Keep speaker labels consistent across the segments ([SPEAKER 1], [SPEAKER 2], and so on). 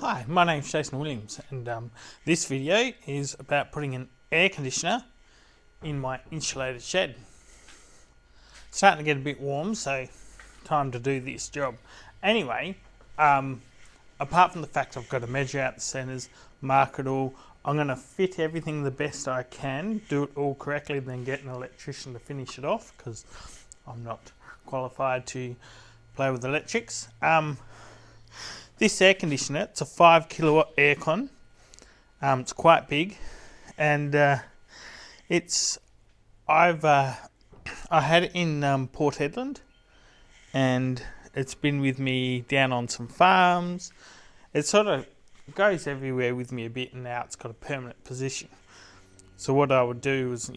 [SPEAKER 1] Hi, my name's Jason Williams, and this video is about putting an air conditioner in my insulated shed. It's starting to get a bit warm, so time to do this job. Anyway, apart from the fact I've got to measure out the centres, mark it all, I'm going to fit everything the best I can, do it all correctly, then get an electrician to finish it off, because I'm not qualified to play with electrics. This air conditioner, it's a 5 kilowatt aircon. It's quite big, and I had it in Port Hedland, and it's been with me down on some farms. It sort of goes everywhere with me a bit, and now it's got a permanent position. So what I would do is,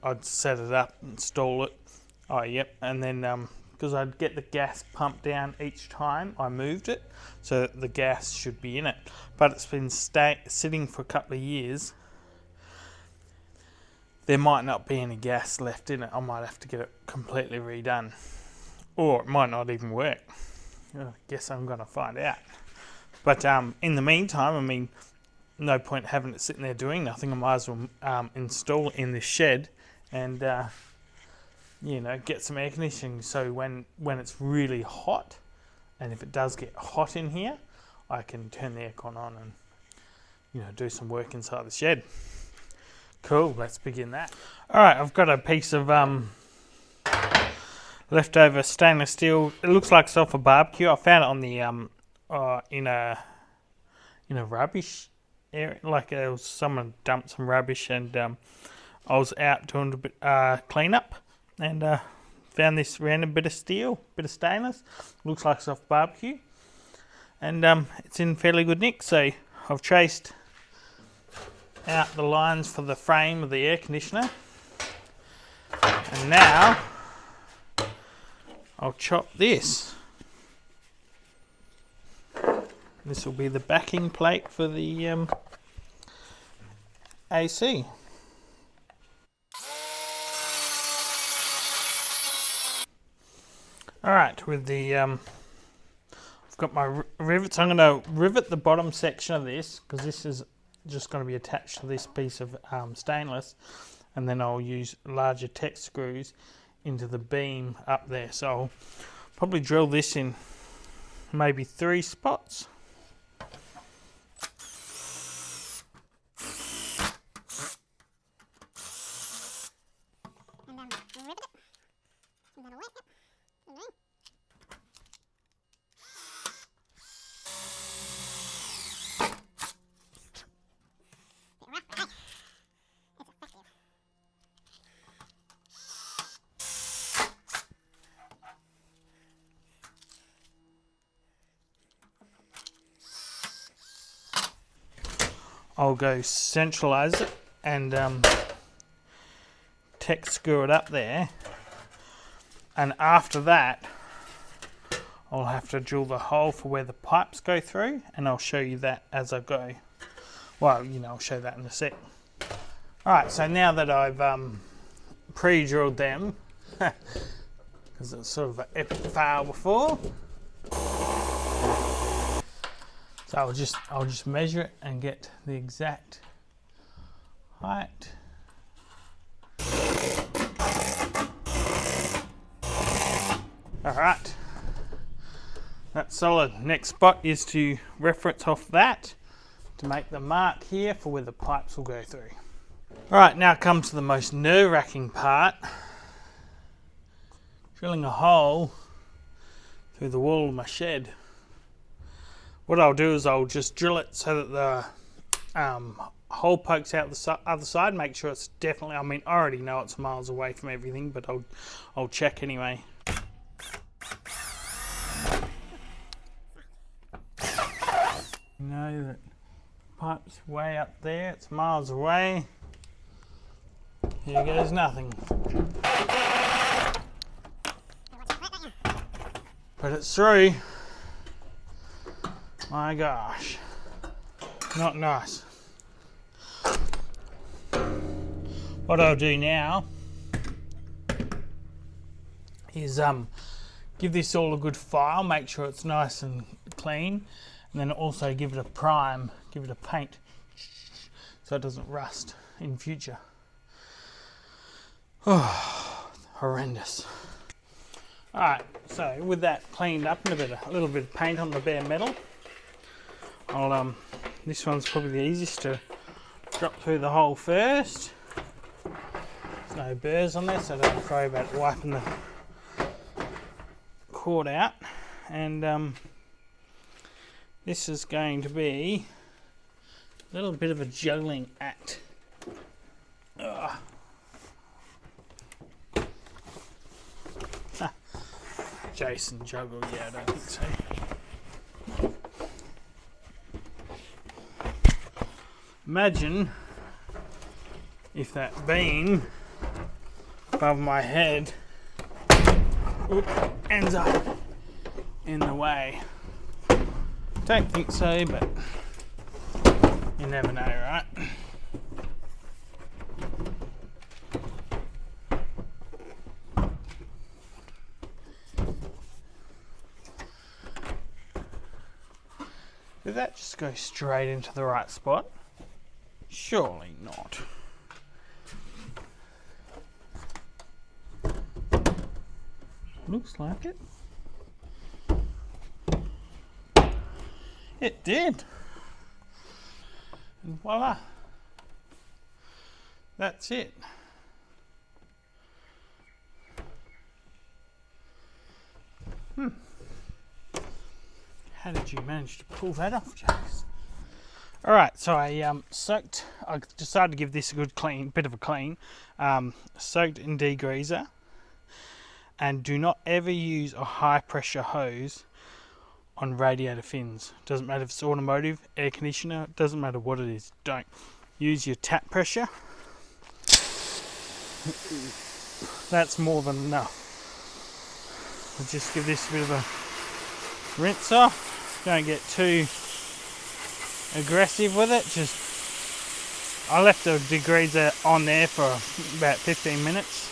[SPEAKER 1] I'd set it up, install it. Oh, yep, and then because I'd get the gas pump down each time I moved it, so that the gas should be in it. But it's been sitting for a couple of years. There might not be any gas left in it. I might have to get it completely redone. Or it might not even work. I guess I'm going to find out. But in the meantime, no point having it sitting there doing nothing. I might as well install it in this shed and get some air conditioning, so when it's really hot, and if it does get hot in here, I can turn the aircon on and do some work inside the shed. Cool, let's begin that. Alright, I've got a piece of leftover stainless steel. It looks like it's off a barbecue. I found it on the in a rubbish area, like someone dumped some rubbish, and I was out doing a bit clean up, and found this random bit of steel, bit of stainless. Looks like it's off barbecue, and it's in fairly good nick. So I've traced out the lines for the frame of the air conditioner, and now I'll chop this. This will be the backing plate for the AC. Alright, with the I've got my rivets. I'm going to rivet the bottom section of this, because this is just going to be attached to this piece of stainless, and then I'll use larger Tek screws into the beam up there. So I'll probably drill this in maybe 3 spots. I'll go centralize it and Tek screw it up there, and after that I'll have to drill the hole for where the pipes go through, and I'll show you that as I go. Well, I'll show that in a sec. Alright, so now that I've pre-drilled them, because it's sort of an epic fail before, so I'll just measure it and get the exact height. Alright, that's solid. Next spot is to reference off that to make the mark here for where the pipes will go through. Alright, now comes the most nerve-wracking part. Drilling a hole through the wall of my shed. What I'll do is I'll just drill it so that the hole pokes out the other side. Make sure it's definitely, I already know it's miles away from everything, but I'll check anyway. You know that pipe's way up there, it's miles away. Here goes nothing. But it's through. My gosh, not nice. What I'll do now is give this all a good file, make sure it's nice and clean, and then also give it a prime, give it a paint, so it doesn't rust in future. Oh, horrendous. Alright, so with that cleaned up and a little bit of paint on the bare metal, I'll this one's probably the easiest to drop through the hole first. There's no burrs on there, so I don't worry about wiping the cord out. And this is going to be a little bit of a juggling act. Ugh. Jason juggle, yeah, I don't think so. Imagine if that beam above my head ends up in the way. Don't think so, but you never know, right? Did that just go straight into the right spot? Surely not. Looks like it. It did. And voila. That's it. How did you manage to pull that off, Jace? Alright, so I decided to give this a good clean, bit of a clean. Soaked in degreaser. And do not ever use a high pressure hose on radiator fins. Doesn't matter if it's automotive, air conditioner, doesn't matter what it is. Don't. Use your tap pressure. That's more than enough. I'll just give this a bit of a rinse off. Don't get too aggressive with it. Just, I left the degreaser on there for about 15 minutes.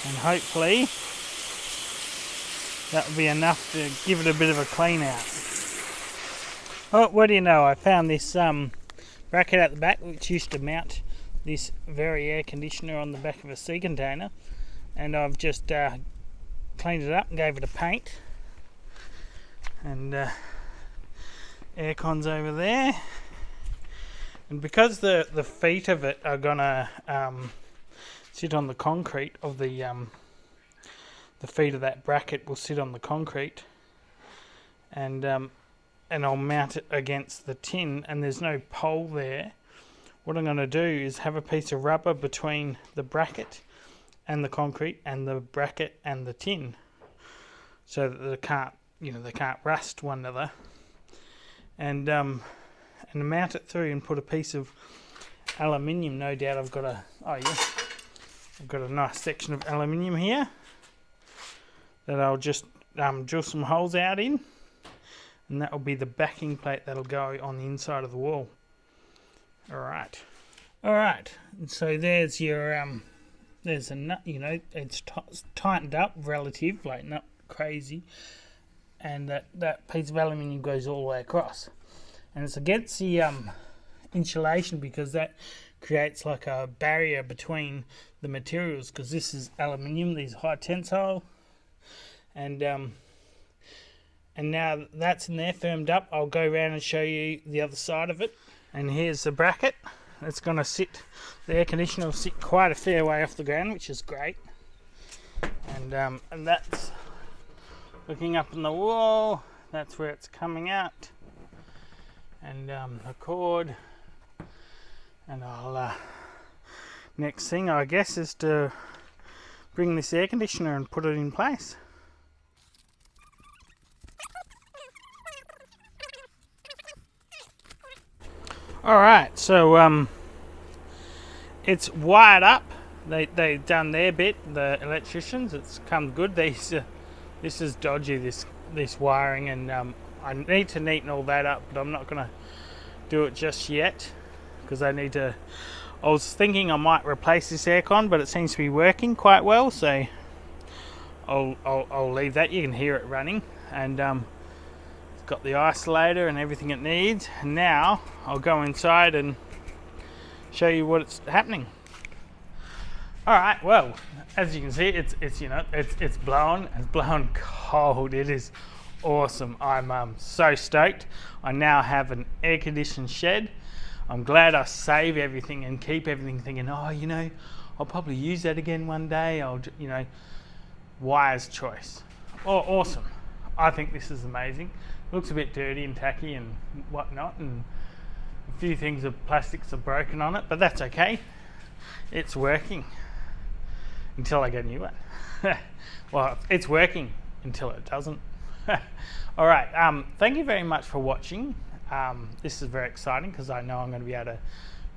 [SPEAKER 1] And hopefully that will be enough to give it a bit of a clean out. Oh, what do you know, I found this bracket at the back which used to mount this very air conditioner on the back of a sea container, and I've just cleaned it up and gave it a paint. And aircon's over there, and because the feet of it are gonna sit on the concrete of the feet of that bracket will sit on the concrete, and I'll mount it against the tin, and there's no pole there. What I'm going to do is have a piece of rubber between the bracket and the concrete and the bracket and the tin, so that they can't rust one another, and mount it through and put a piece of aluminium. No doubt I've got a nice section of aluminium here that I'll just drill some holes out in, and that will be the backing plate that'll go on the inside of the wall. Alright, so there's your there's a nut, it's tightened up relative, like not crazy, and that piece of aluminium goes all the way across, and it's against the insulation, because that creates like a barrier between the materials, because this is aluminium, these high tensile, and now that's in there firmed up, I'll go around and show you the other side of it. And here's the bracket. It's going to sit, the air conditioner will sit quite a fair way off the ground, which is great. And that's looking up on the wall, that's where it's coming out. And the cord, and I'll next thing I guess is to bring this air conditioner and put it in place. Alright, so it's wired up. They've done their bit, the electricians. It's come good. This is dodgy, this wiring, and I need to neaten all that up, but I'm not going to do it just yet, because I was thinking I might replace this aircon, but it seems to be working quite well, so I'll leave that. You can hear it running, and it's got the isolator and everything it needs. And now I'll go inside and show you what's happening. All right, well, as you can see, it's blowing. It's blowing cold. It is awesome. I'm so stoked. I now have an air-conditioned shed. I'm glad I save everything and keep everything thinking, oh, you know, I'll probably use that again one day. Wise choice. Oh, awesome. I think this is amazing. It looks a bit dirty and tacky and whatnot, and a few things of plastics are broken on it, but that's okay. It's working until I get a new one. Well, it's working until it doesn't. All right, thank you very much for watching. This is very exciting because I know I'm going to be able to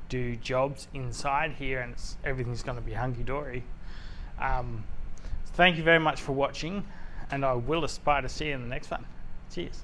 [SPEAKER 1] do jobs inside here, and everything's going to be hunky-dory. Thank you very much for watching, and I will aspire to see you in the next one. Cheers.